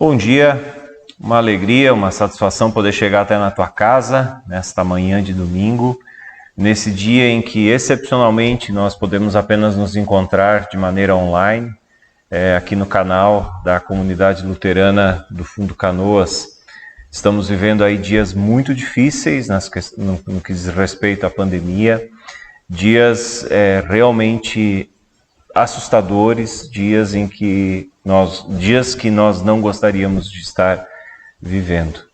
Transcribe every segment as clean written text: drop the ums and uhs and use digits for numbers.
Bom dia, uma alegria, uma satisfação poder chegar até na tua casa, nesta manhã de domingo, nesse dia em que excepcionalmente nós podemos apenas nos encontrar de maneira online, aqui no canal da Comunidade Luterana do Fundo Canoas. Estamos vivendo aí dias muito difíceis no que diz respeito à pandemia, dias realmente assustadores, dias que nós não gostaríamos de estar vivendo.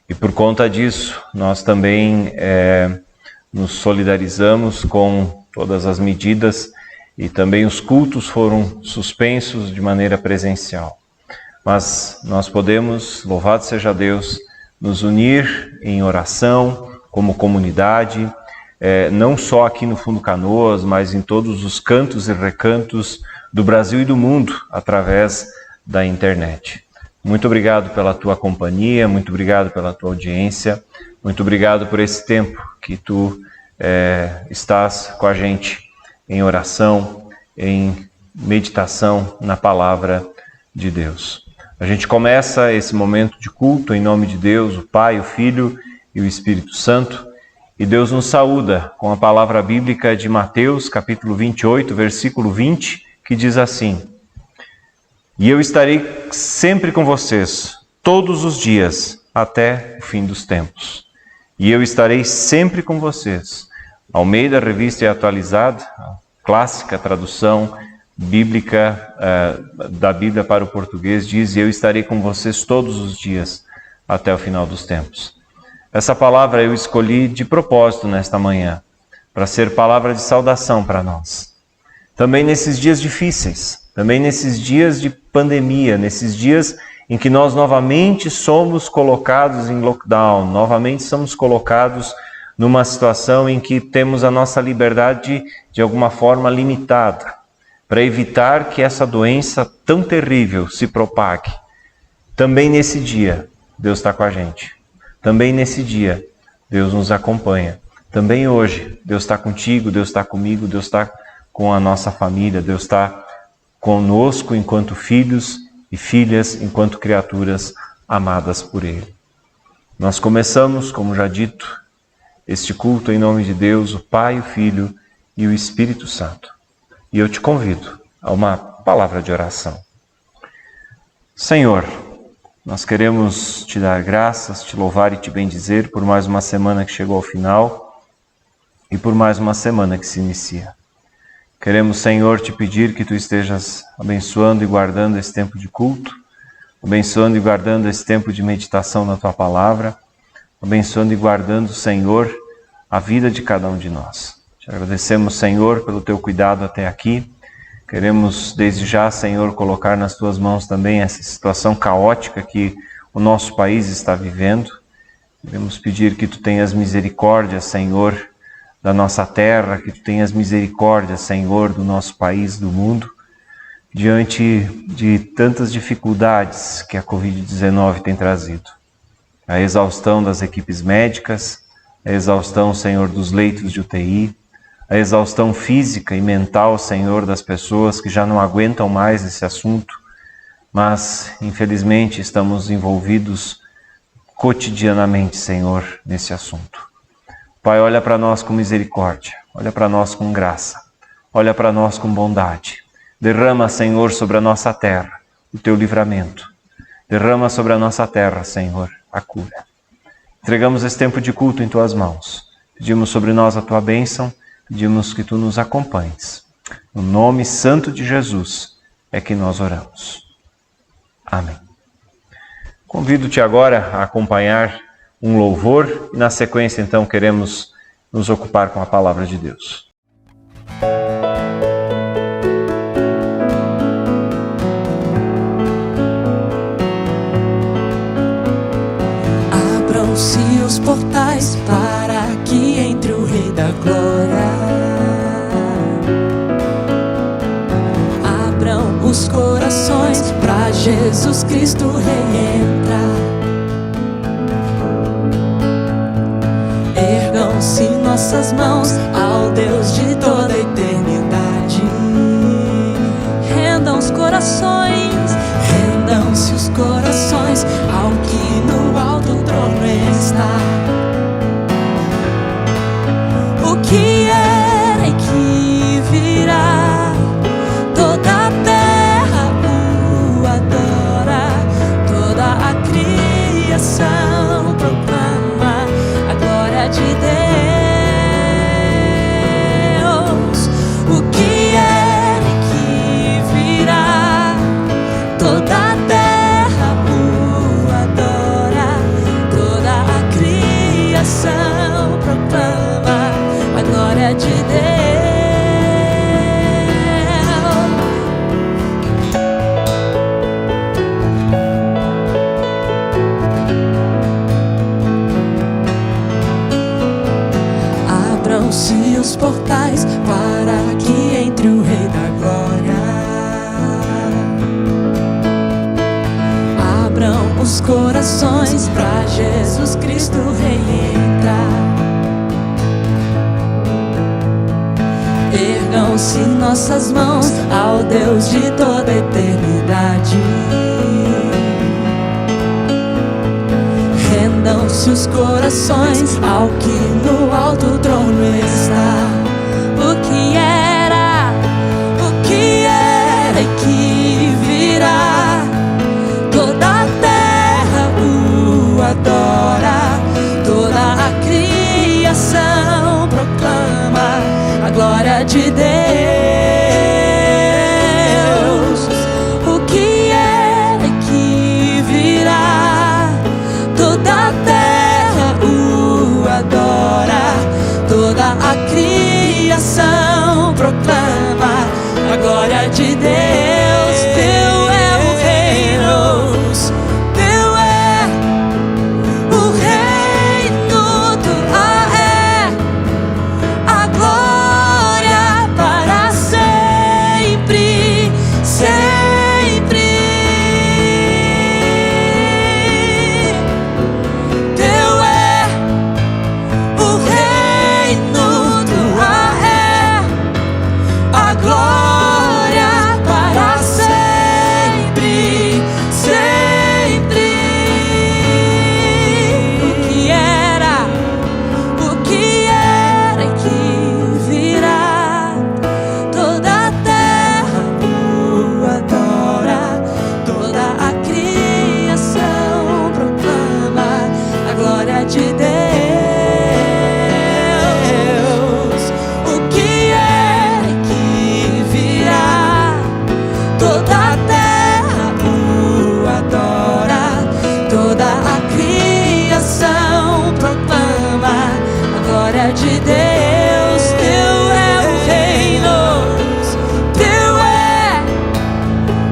E por conta disso, nós também nos solidarizamos com todas as medidas e também os cultos foram suspensos de maneira presencial. Mas nós podemos, louvado seja Deus, nos unir em oração como comunidade, não só aqui no Fundo Canoas, mas em todos os cantos e recantos do Brasil e do mundo, através da internet. Muito obrigado pela tua companhia, muito obrigado pela tua audiência, muito obrigado por esse tempo que tu estás com a gente em oração, em meditação na palavra de Deus. A gente começa esse momento de culto em nome de Deus, o Pai, o Filho e o Espírito Santo. E Deus nos saúda com a palavra bíblica de Mateus, capítulo 28, versículo 20, que diz assim: E eu estarei sempre com vocês, todos os dias, até o fim dos tempos. E eu estarei sempre com vocês. Almeida, Revista e Atualizada, a clássica tradução bíblica da Bíblia para o português, diz: E eu estarei com vocês todos os dias, até o final dos tempos. Essa palavra eu escolhi de propósito nesta manhã, para ser palavra de saudação para nós. Também nesses dias difíceis, também nesses dias de pandemia, nesses dias em que nós novamente somos colocados em lockdown, novamente somos colocados numa situação em que temos a nossa liberdade de alguma forma limitada, para evitar que essa doença tão terrível se propague. Também nesse dia, Deus está com a gente. Também nesse dia, Deus nos acompanha. Também hoje, Deus está contigo, Deus está comigo, Deus está com a nossa família, Deus está conosco enquanto filhos e filhas, enquanto criaturas amadas por Ele. Nós começamos, como já dito, este culto em nome de Deus, o Pai, o Filho e o Espírito Santo. E eu te convido a uma palavra de oração. Senhor, nós queremos te dar graças, te louvar e te bendizer por mais uma semana que chegou ao final e por mais uma semana que se inicia. Queremos, Senhor, te pedir que tu estejas abençoando e guardando esse tempo de culto, abençoando e guardando esse tempo de meditação na tua palavra, abençoando e guardando, Senhor, a vida de cada um de nós. Te agradecemos, Senhor, pelo teu cuidado até aqui. Queremos, desde já, Senhor, colocar nas tuas mãos também essa situação caótica que o nosso país está vivendo. Queremos pedir que tu tenhas misericórdia, Senhor, da nossa terra, que tu tenhas misericórdia, Senhor, do nosso país, do mundo, diante de tantas dificuldades que a Covid-19 tem trazido. A exaustão das equipes médicas, a exaustão, Senhor, dos leitos de UTI, a exaustão física e mental, Senhor, das pessoas que já não aguentam mais esse assunto, mas, infelizmente, estamos envolvidos cotidianamente, Senhor, nesse assunto. Pai, olha para nós com misericórdia, olha para nós com graça, olha para nós com bondade. Derrama, Senhor, sobre a nossa terra o teu livramento. Derrama sobre a nossa terra, Senhor, a cura. Entregamos esse tempo de culto em tuas mãos. Pedimos sobre nós a tua bênção. Pedimos que tu nos acompanhes. No nome santo de Jesus é que nós oramos. Amém. Convido-te agora a acompanhar um louvor e na sequência então queremos nos ocupar com a palavra de Deus. Abram-se os portais para que entre o Rei da Glória. Abram os corações para Jesus Cristo Rei entrar. Ergam-se nossas mãos ao Deus de toda a eternidade. Rendam os corações, rendam-se os corações está. O que era e que virá, toda a terra o adora, toda a criação proclama a glória de Deus. O que era e que virá, toda a terra o adora, toda a criação proclama a glória de Deus. Abram-se os portais para que entre o Rei da Glória. Abram os corações para Jesus Cristo Rei entrar. Ergam-se nossas mãos ao Deus de toda a eternidade. Rendam-se os corações ao que no alto trono está. O que era e que virá, toda a terra o adora, toda a criação proclama a glória de Deus. O que era e que virá, toda a terra o adora, toda a criação proclama a glória de Deus. Teu é o reino, teu é o reino, tua é a glória para sempre, sempre. Teu é o reino, tua é a glória para sempre, sempre. O que era e que virá, toda a terra o adora, toda a criação proclama a glória de Deus. O que era e que virá, toda a terra o adora, toda a criação proclama a glória de Deus. Teu é o reino, teu é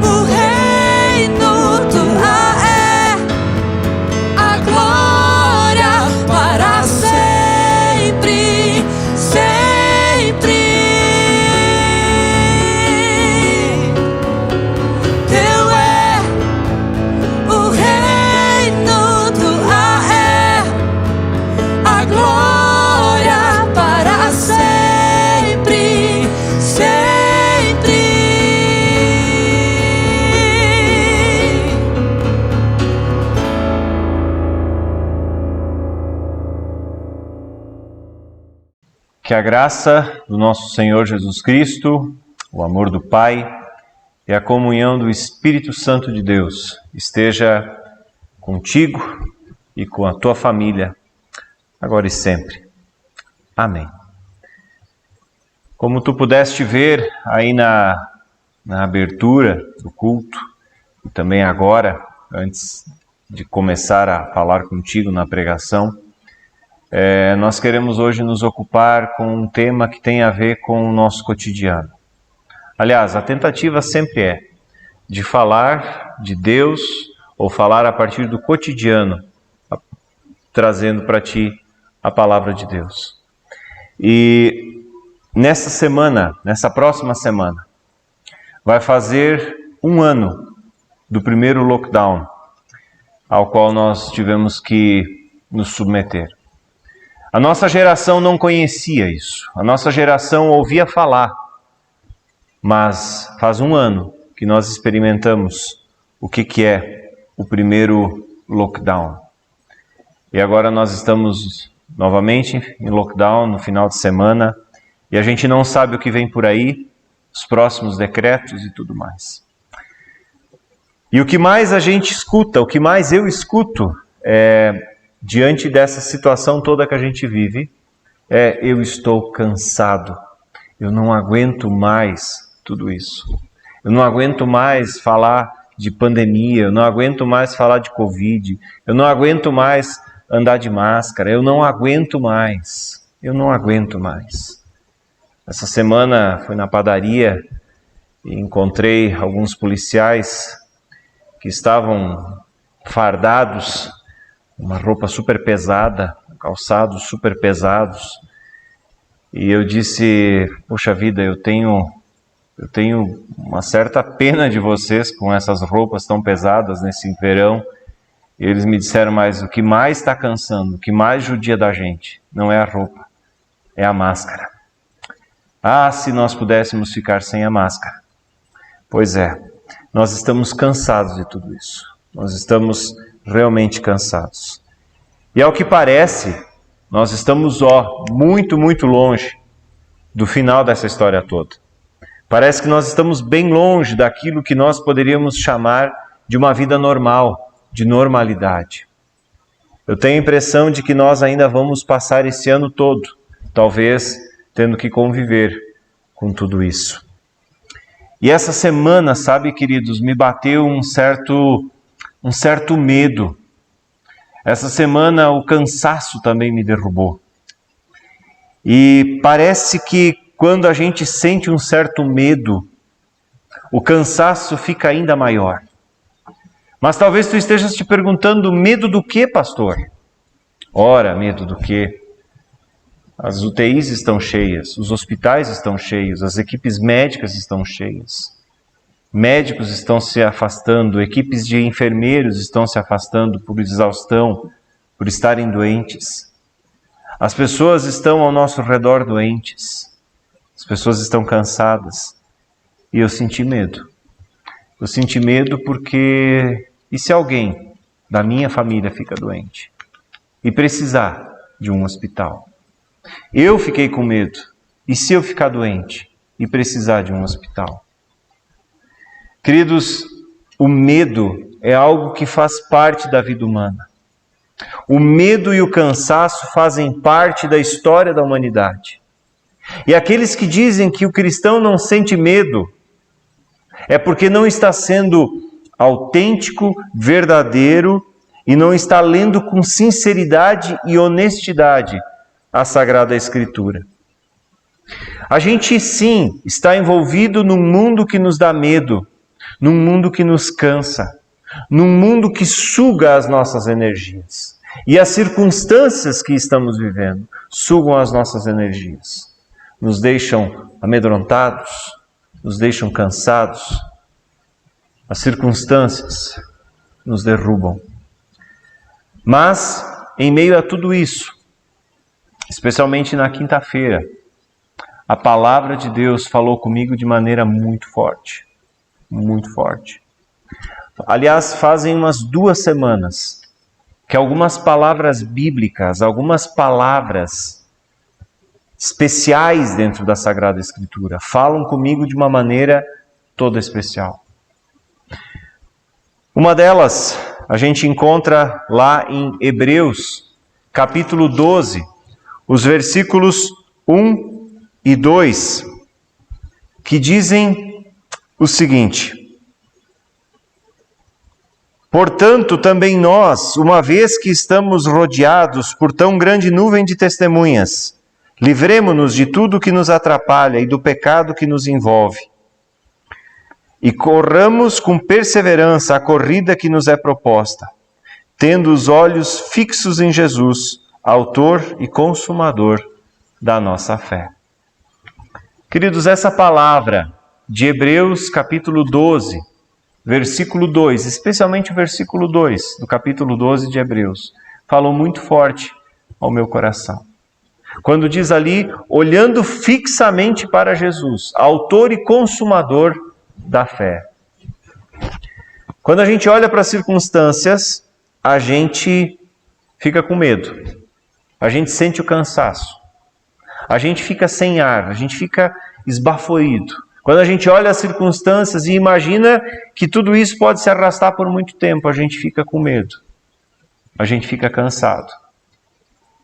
o reino, tua é a glória para sempre, sempre. Teu é o reino, tua é a glória para sempre, sempre. Que a graça do nosso Senhor Jesus Cristo, o amor do Pai e a comunhão do Espírito Santo de Deus esteja contigo e com a tua família, agora e sempre. Amém. Como tu pudeste ver aí na abertura do culto, e também agora, antes de começar a falar contigo na pregação, nós queremos hoje nos ocupar com um tema que tem a ver com o nosso cotidiano. Aliás, a tentativa sempre é de falar de Deus ou falar a partir do cotidiano, trazendo para ti a palavra de Deus. E nessa próxima semana, vai fazer um ano do primeiro lockdown ao qual nós tivemos que nos submeter. A nossa geração não conhecia isso. A nossa geração ouvia falar. Mas faz um ano que nós experimentamos o que é o primeiro lockdown. E agora nós estamos novamente em lockdown no final de semana e a gente não sabe o que vem por aí, os próximos decretos e tudo mais. E o que mais a gente escuta, o que mais eu escuto diante dessa situação toda que a gente vive, eu estou cansado, eu não aguento mais tudo isso. Eu não aguento mais falar de pandemia, eu não aguento mais falar de Covid, eu não aguento mais andar de máscara, eu não aguento mais. Essa semana fui na padaria e encontrei alguns policiais que estavam fardados, uma roupa super pesada, calçados super pesados. E eu disse, poxa vida, eu tenho uma certa pena de vocês com essas roupas tão pesadas nesse verão. E eles me disseram, mas o que mais está cansando, o que mais judia da gente, não é a roupa, é a máscara. Ah, se nós pudéssemos ficar sem a máscara. Pois é, nós estamos cansados de tudo isso. Nós estamos realmente cansados. E ao que parece, nós estamos muito, muito longe do final dessa história toda. Parece que nós estamos bem longe daquilo que nós poderíamos chamar de uma vida normal, de normalidade. Eu tenho a impressão de que nós ainda vamos passar esse ano todo, talvez tendo que conviver com tudo isso. E essa semana, sabe, queridos, me bateu um certo medo. Essa semana o cansaço também me derrubou. E parece que quando a gente sente um certo medo, o cansaço fica ainda maior. Mas talvez tu estejas te perguntando, medo do quê, pastor? Ora, medo do quê? As UTIs estão cheias, os hospitais estão cheios, as equipes médicas estão cheias. Médicos estão se afastando, equipes de enfermeiros estão se afastando por exaustão, por estarem doentes. As pessoas estão ao nosso redor doentes. As pessoas estão cansadas. E eu senti medo. Eu senti medo porque... E se alguém da minha família fica doente e precisar de um hospital? Eu fiquei com medo. E se eu ficar doente e precisar de um hospital? Queridos, o medo é algo que faz parte da vida humana. O medo e o cansaço fazem parte da história da humanidade. E aqueles que dizem que o cristão não sente medo é porque não está sendo autêntico, verdadeiro e não está lendo com sinceridade e honestidade a Sagrada Escritura. A gente sim está envolvido num mundo que nos dá medo, num mundo que nos cansa, num mundo que suga as nossas energias. E as circunstâncias que estamos vivendo sugam as nossas energias. Nos deixam amedrontados, nos deixam cansados. As circunstâncias nos derrubam. Mas, em meio a tudo isso, especialmente na quinta-feira, a palavra de Deus falou comigo de maneira muito forte. Muito forte. Aliás, fazem umas 2 semanas que algumas palavras bíblicas, algumas palavras especiais dentro da Sagrada Escritura falam comigo de uma maneira toda especial. Uma delas a gente encontra lá em Hebreus, capítulo 12, os versículos 1 e 2, que dizem o seguinte: portanto, também nós, uma vez que estamos rodeados por tão grande nuvem de testemunhas, livremo-nos de tudo que nos atrapalha e do pecado que nos envolve. E corramos com perseverança a corrida que nos é proposta, tendo os olhos fixos em Jesus, autor e consumador da nossa fé. Queridos, essa palavra de Hebreus capítulo 12, versículo 2, especialmente o versículo 2 do capítulo 12 de Hebreus, falou muito forte ao meu coração. Quando diz ali, olhando fixamente para Jesus, autor e consumador da fé. Quando a gente olha para as circunstâncias, a gente fica com medo, a gente sente o cansaço, a gente fica sem ar, a gente fica esbaforido. Quando a gente olha as circunstâncias e imagina que tudo isso pode se arrastar por muito tempo, a gente fica com medo, a gente fica cansado.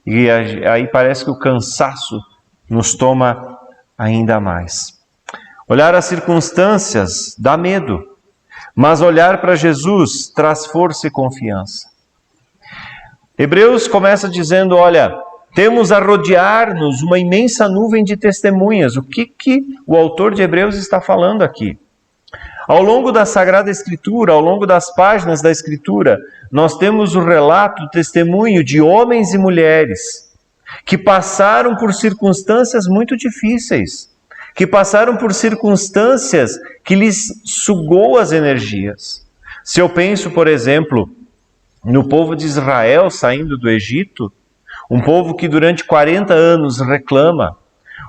E aí parece que o cansaço nos toma ainda mais. Olhar as circunstâncias dá medo, mas olhar para Jesus traz força e confiança. Hebreus começa dizendo, olha, temos a rodear-nos uma imensa nuvem de testemunhas. O que o autor de Hebreus está falando aqui? Ao longo da Sagrada Escritura, ao longo das páginas da Escritura, nós temos o relato, o testemunho de homens e mulheres que passaram por circunstâncias muito difíceis, que passaram por circunstâncias que lhes sugou as energias. Se eu penso, por exemplo, no povo de Israel saindo do Egito, um povo que durante 40 anos reclama,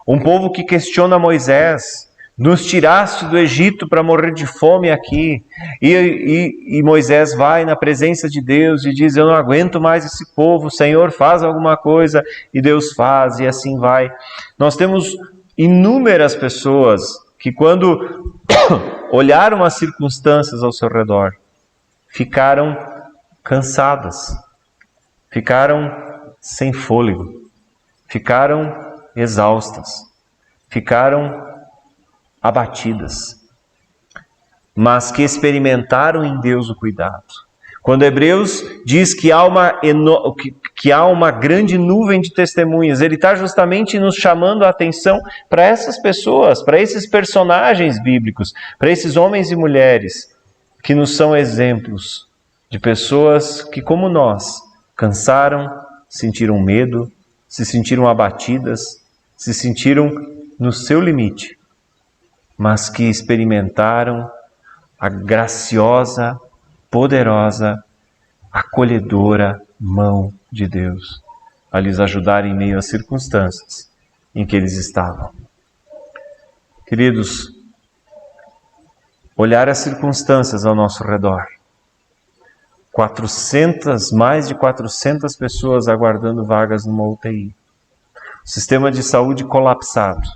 um povo que questiona Moisés, nos tiraste do Egito para morrer de fome aqui, e Moisés vai na presença de Deus e diz, eu não aguento mais esse povo, Senhor, faz alguma coisa, e Deus faz, e assim vai. Nós temos inúmeras pessoas que quando olharam as circunstâncias ao seu redor, ficaram cansadas, ficaram sem fôlego, ficaram exaustas, ficaram abatidas, mas que experimentaram em Deus o cuidado. Quando Hebreus diz que há uma grande nuvem de testemunhas, ele está justamente nos chamando a atenção para essas pessoas, para esses personagens bíblicos, para esses homens e mulheres que nos são exemplos de pessoas que, como nós, cansaram, sentiram medo, se sentiram abatidas, se sentiram no seu limite, mas que experimentaram a graciosa, poderosa, acolhedora mão de Deus a lhes ajudar em meio às circunstâncias em que eles estavam. Queridos, olhar as circunstâncias ao nosso redor, mais de 400 pessoas aguardando vagas numa UTI, o sistema de saúde colapsado,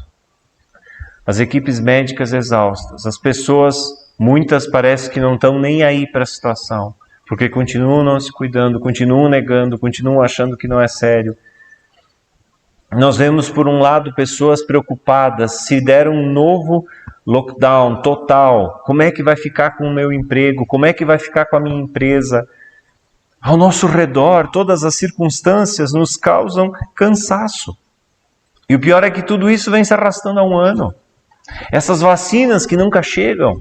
as equipes médicas exaustas, as pessoas, muitas parece que não estão nem aí para a situação, porque continuam não se cuidando, continuam negando, continuam achando que não é sério. Nós vemos, por um lado, pessoas preocupadas, se der um novo lockdown total, como é que vai ficar com o meu emprego, como é que vai ficar com a minha empresa? Ao nosso redor, todas as circunstâncias nos causam cansaço. E o pior é que tudo isso vem se arrastando há um ano. Essas vacinas que nunca chegam,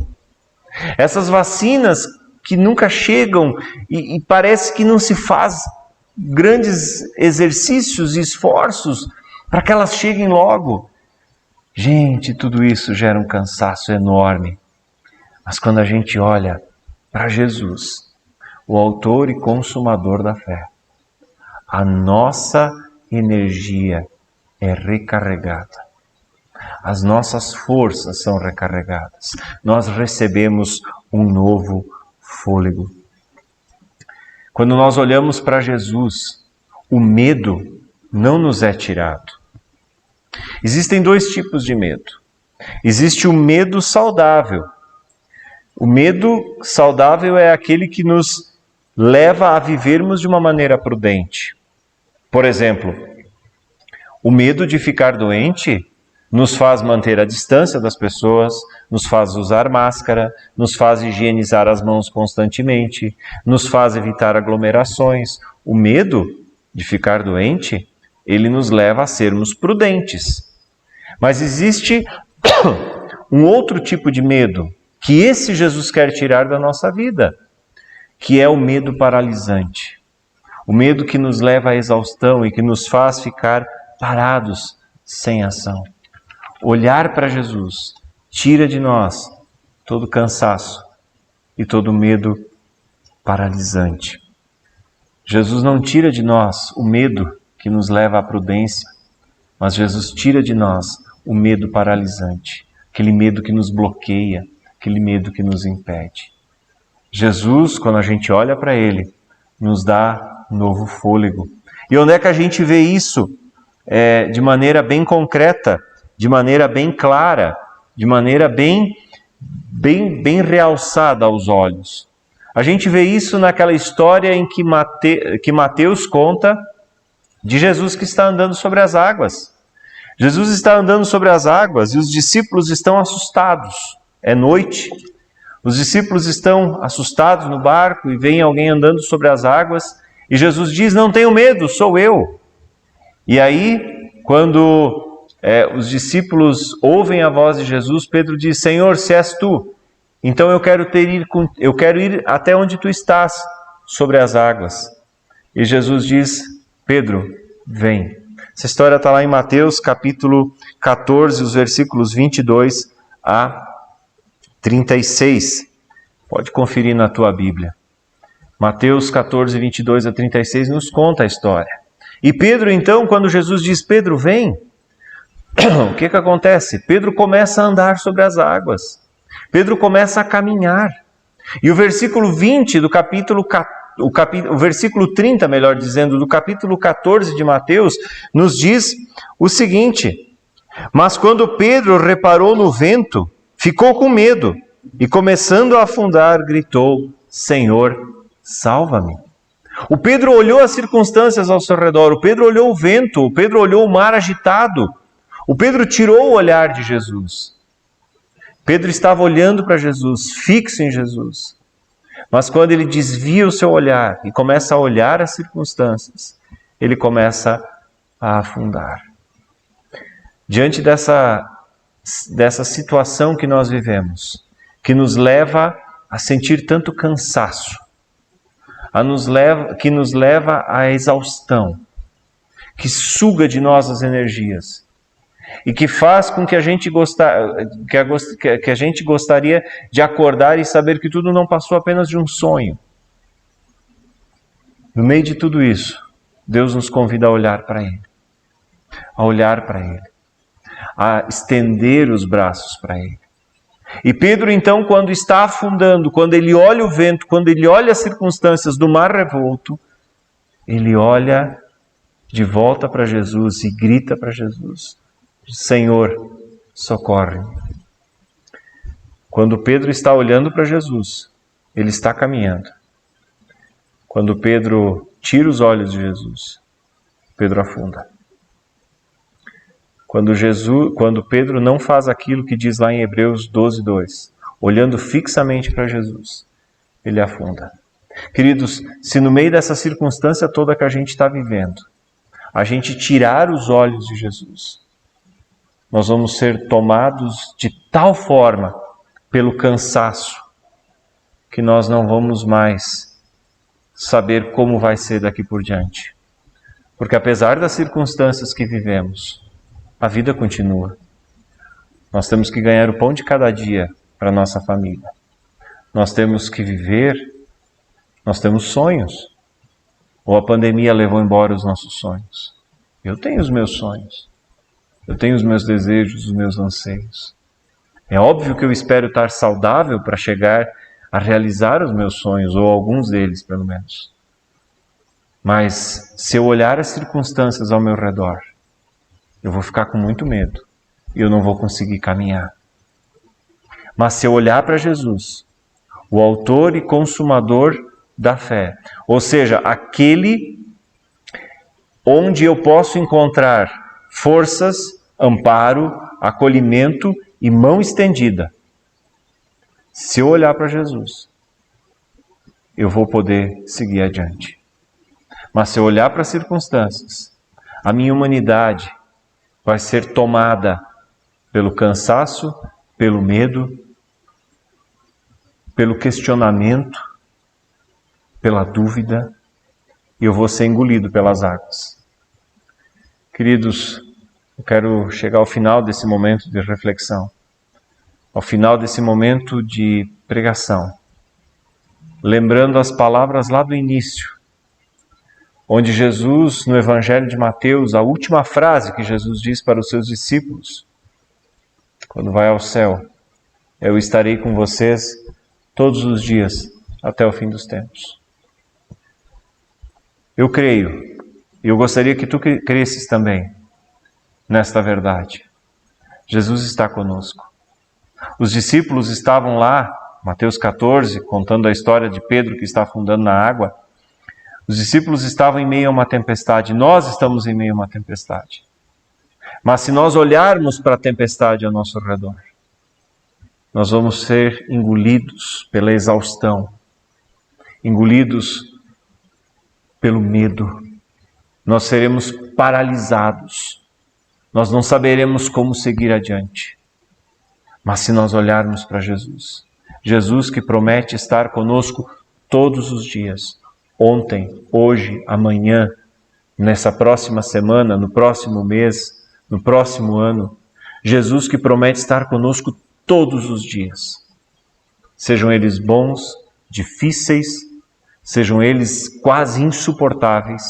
e parece que não se faz grandes exercícios e esforços para que elas cheguem logo. Gente, tudo isso gera um cansaço enorme. Mas quando a gente olha para Jesus, o autor e consumador da fé, a nossa energia é recarregada. As nossas forças são recarregadas. Nós recebemos um novo fôlego. Quando nós olhamos para Jesus, o medo não nos é tirado. Existem dois tipos de medo. Existe o medo saudável. O medo saudável é aquele que nos leva a vivermos de uma maneira prudente. Por exemplo, o medo de ficar doente nos faz manter a distância das pessoas, nos faz usar máscara, nos faz higienizar as mãos constantemente, nos faz evitar aglomerações. O medo de ficar doente, ele nos leva a sermos prudentes. Mas existe um outro tipo de medo, que esse Jesus quer tirar da nossa vida, que é o medo paralisante. O medo que nos leva à exaustão e que nos faz ficar parados, sem ação. Olhar para Jesus tira de nós todo cansaço e todo medo paralisante. Jesus não tira de nós o medo que nos leva à prudência, mas Jesus tira de nós o medo paralisante, aquele medo que nos bloqueia, aquele medo que nos impede. Jesus, quando a gente olha para Ele, nos dá novo fôlego. E onde é que a gente vê isso? De maneira bem concreta, de maneira bem clara, de maneira bem realçada aos olhos. A gente vê isso naquela história em que Mateus conta de Jesus que está andando sobre as águas. Jesus está andando sobre as águas e os discípulos estão assustados. É noite. Os discípulos estão assustados no barco e vem alguém andando sobre as águas e Jesus diz: não tenham medo, sou eu. E aí, quando os discípulos ouvem a voz de Jesus, Pedro diz: Senhor, se és tu, então eu quero ir até onde tu estás, sobre as águas. E Jesus diz: Pedro, vem. Essa história está lá em Mateus capítulo 14, os versículos 22 a 36. Pode conferir na tua Bíblia. Mateus 14, 22 a 36 nos conta a história. E Pedro, então, quando Jesus diz: Pedro, vem, o que acontece? Pedro começa a andar sobre as águas. Pedro começa a caminhar. E o versículo 20 do o versículo 30, melhor dizendo, do capítulo 14 de Mateus, nos diz o seguinte: mas quando Pedro reparou no vento, ficou com medo e, começando a afundar, gritou: Senhor, salva-me. O Pedro olhou as circunstâncias ao seu redor, o Pedro olhou o vento, o Pedro olhou o mar agitado, o Pedro tirou o olhar de Jesus. Pedro estava olhando para Jesus, fixo em Jesus. Mas quando ele desvia o seu olhar e começa a olhar as circunstâncias, ele começa a afundar. Diante dessa situação que nós vivemos, que nos leva a sentir tanto cansaço, que nos leva à exaustão, que suga de nós as energias e que faz com que a gente gostaria de acordar e saber que tudo não passou apenas de um sonho. No meio de tudo isso, Deus nos convida a olhar para Ele, a estender os braços para Ele. E Pedro, então, quando está afundando, quando ele olha o vento, quando ele olha as circunstâncias do mar revolto, ele olha de volta para Jesus e grita para Jesus: Senhor, socorre-me. Quando Pedro está olhando para Jesus, ele está caminhando. Quando Pedro tira os olhos de Jesus, Pedro afunda. Quando Pedro não faz aquilo que diz lá em Hebreus 12:2, olhando fixamente para Jesus, ele afunda. Queridos, se no meio dessa circunstância toda que a gente está vivendo, a gente tirar os olhos de Jesus, nós vamos ser tomados de tal forma pelo cansaço que nós não vamos mais saber como vai ser daqui por diante. Porque apesar das circunstâncias que vivemos, a vida continua. Nós temos que ganhar o pão de cada dia para a nossa família. Nós temos que viver, nós temos sonhos. Ou a pandemia levou embora os nossos sonhos? Eu tenho os meus sonhos. Eu tenho os meus desejos, os meus anseios. É óbvio que eu espero estar saudável para chegar a realizar os meus sonhos, ou alguns deles, pelo menos. Mas se eu olhar as circunstâncias ao meu redor, eu vou ficar com muito medo e eu não vou conseguir caminhar. Mas se eu olhar para Jesus, o autor e consumador da fé, ou seja, aquele onde eu posso encontrar forças, amparo, acolhimento e mão estendida, se eu olhar para Jesus, eu vou poder seguir adiante. Mas se eu olhar para as circunstâncias, a minha humanidade vai ser tomada pelo cansaço, pelo medo, pelo questionamento, pela dúvida, e eu vou ser engolido pelas águas. Queridos, eu quero chegar ao final desse momento de reflexão, ao final desse momento de pregação, lembrando as palavras lá do início, onde Jesus, no Evangelho de Mateus, a última frase que Jesus diz para os seus discípulos, quando vai ao céu: eu estarei com vocês todos os dias, até o fim dos tempos. Eu creio, e eu gostaria que tu cresces também nesta verdade. Jesus está conosco. Os discípulos estavam lá, Mateus 14, contando a história de Pedro que está afundando na água. Os discípulos estavam em meio a uma tempestade, nós estamos em meio a uma tempestade. Mas se nós olharmos para a tempestade ao nosso redor, nós vamos ser engolidos pela exaustão, engolidos pelo medo. Nós seremos paralisados. Nós não saberemos como seguir adiante. Mas se nós olharmos para Jesus, Jesus que promete estar conosco todos os dias, ontem, hoje, amanhã, nessa próxima semana, no próximo mês, no próximo ano, Jesus que promete estar conosco todos os dias, sejam eles bons, difíceis, sejam eles quase insuportáveis,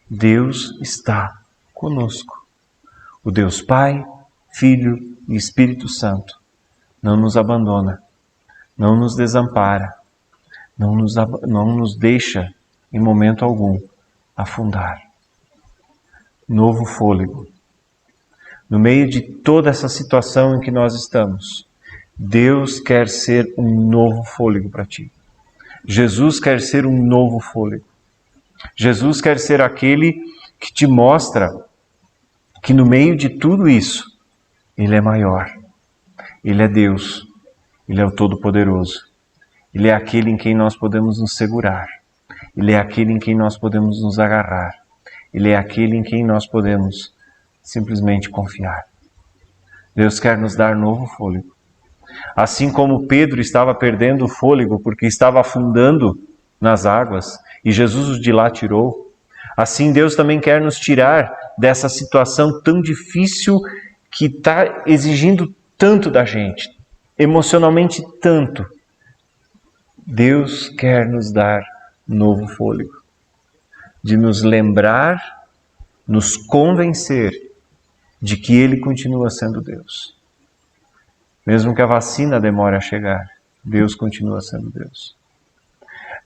Deus está conosco. O Deus Pai, Filho e Espírito Santo não nos abandona, não nos desampara, não nos deixa em momento algum afundar. Novo fôlego. No meio de toda essa situação em que nós estamos, Deus quer ser um novo fôlego para ti. Jesus quer ser um novo fôlego. Jesus quer ser aquele que te mostra que no meio de tudo isso, Ele é maior. Ele é Deus. Ele é o Todo-Poderoso. Ele é aquele em quem nós podemos nos segurar. Ele é aquele em quem nós podemos nos agarrar. Ele é aquele em quem nós podemos simplesmente confiar. Deus quer nos dar novo fôlego. Assim como Pedro estava perdendo o fôlego porque estava afundando nas águas e Jesus o de lá tirou, assim Deus também quer nos tirar dessa situação tão difícil que está exigindo tanto da gente, emocionalmente tanto. Deus quer nos dar novo fôlego, de nos lembrar, nos convencer de que Ele continua sendo Deus. Mesmo que a vacina demore a chegar, Deus continua sendo Deus.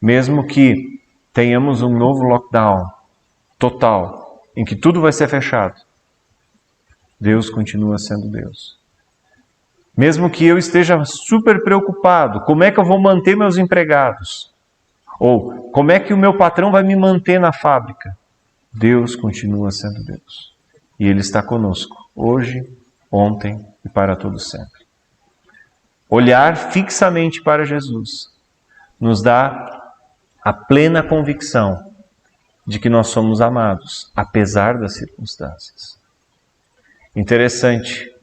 Mesmo que tenhamos um novo lockdown total, em que tudo vai ser fechado, Deus continua sendo Deus. Mesmo que eu esteja super preocupado, como é que eu vou manter meus empregados? Ou como é que o meu patrão vai me manter na fábrica? Deus continua sendo Deus. E Ele está conosco, hoje, ontem e para todo sempre. Olhar fixamente para Jesus nos dá a plena convicção de que nós somos amados, apesar das circunstâncias. Interessante,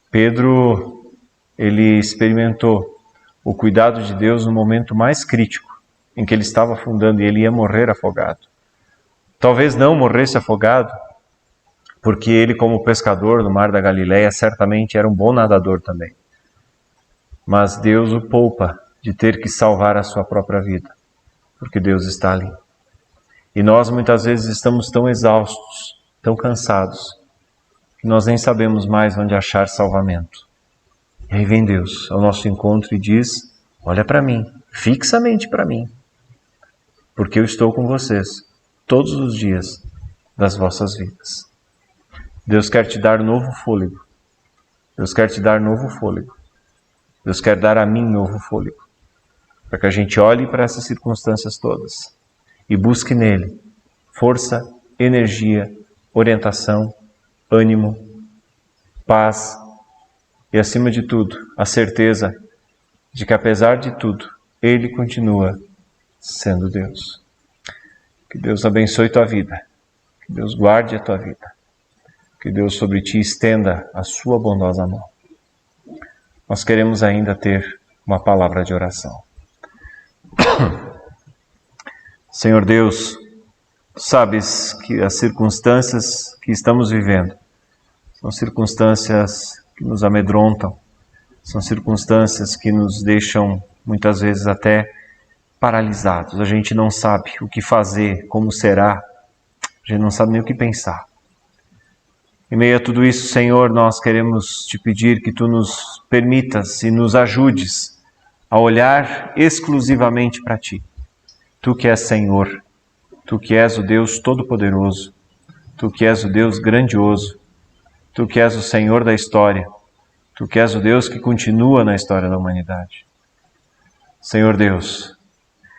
Pedro, ele experimentou o cuidado de Deus no momento mais crítico, em que ele estava afundando e ele ia morrer afogado. Talvez não morresse afogado, porque ele, como pescador no mar da Galileia, certamente era um bom nadador também. Mas Deus o poupa de ter que salvar a sua própria vida, porque Deus está ali. E nós muitas vezes estamos tão exaustos, tão cansados, que nós nem sabemos mais onde achar salvamento. E aí vem Deus ao nosso encontro e diz: olha para mim, fixamente para mim, porque eu estou com vocês todos os dias das vossas vidas. Deus quer te dar novo fôlego. Deus quer te dar novo fôlego. Deus quer dar a mim novo fôlego, para que a gente olhe para essas circunstâncias todas e busque nele força, energia, orientação, ânimo, paz e, acima de tudo, a certeza de que, apesar de tudo, Ele continua sendo Deus. Que Deus abençoe tua vida, que Deus guarde a tua vida, que Deus sobre ti estenda a sua bondosa mão. Nós queremos ainda ter uma palavra de oração. Senhor Deus, sabes que as circunstâncias que estamos vivendo são circunstâncias que nos amedrontam, são circunstâncias que nos deixam muitas vezes até paralisados. A gente não sabe o que fazer, como será, a gente não sabe nem o que pensar. Em meio a tudo isso, Senhor, nós queremos te pedir que tu nos permitas e nos ajudes a olhar exclusivamente para ti. Tu que és Senhor, Tu que és o Deus Todo-Poderoso, Tu que és o Deus grandioso, Tu que és o Senhor da história, Tu que és o Deus que continua na história da humanidade. Senhor Deus,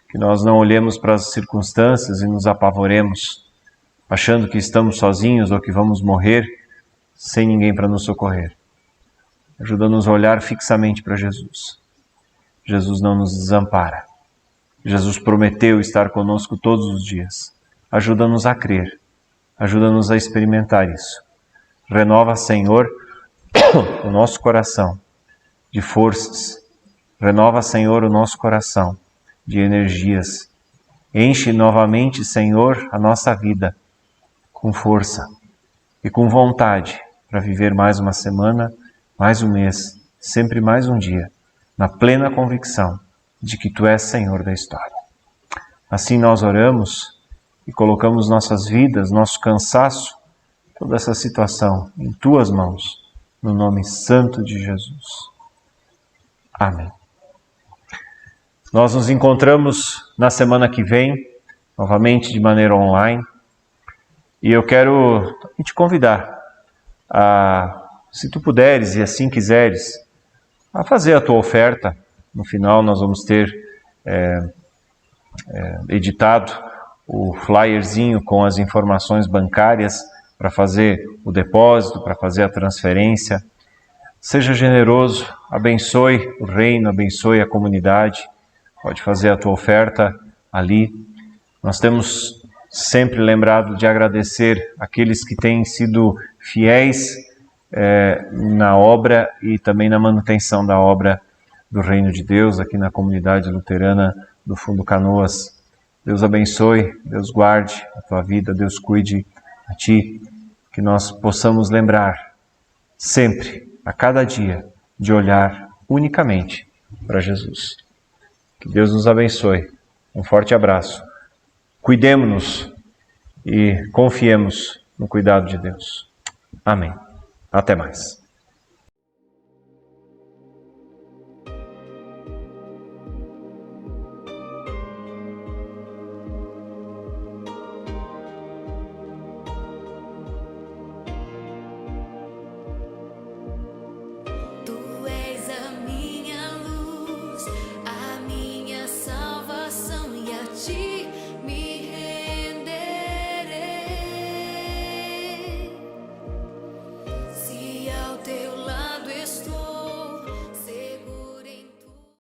que nós não olhemos para as circunstâncias e nos apavoremos, achando que estamos sozinhos ou que vamos morrer sem ninguém para nos socorrer. Ajuda-nos a olhar fixamente para Jesus. Jesus não nos desampara. Jesus prometeu estar conosco todos os dias. Ajuda-nos a crer. Ajuda-nos a experimentar isso. Renova, Senhor, o nosso coração de forças. Renova, Senhor, o nosso coração de energias. Enche novamente, Senhor, a nossa vida com força e com vontade para viver mais uma semana, mais um mês, sempre mais um dia, na plena convicção de que Tu és Senhor da história. Assim nós oramos e colocamos nossas vidas, nosso cansaço, toda essa situação em Tuas mãos, no nome santo de Jesus. Amém. Nós nos encontramos na semana que vem, novamente de maneira online, e eu quero te convidar a, se tu puderes e assim quiseres, a fazer a tua oferta. No final nós vamos ter editado o flyerzinho com as informações bancárias para fazer o depósito, para fazer a transferência. Seja generoso, abençoe o reino, abençoe a comunidade. Pode fazer a tua oferta ali. Nós temos sempre lembrado de agradecer aqueles que têm sido fiéis na obra e também na manutenção da obra do Reino de Deus aqui na comunidade luterana do Fundo Canoas. Deus abençoe, Deus guarde a tua vida, Deus cuide a ti, que nós possamos lembrar sempre, a cada dia, de olhar unicamente para Jesus. Que Deus nos abençoe. Um forte abraço. Cuidemo-nos e confiemos no cuidado de Deus. Amém. Até mais.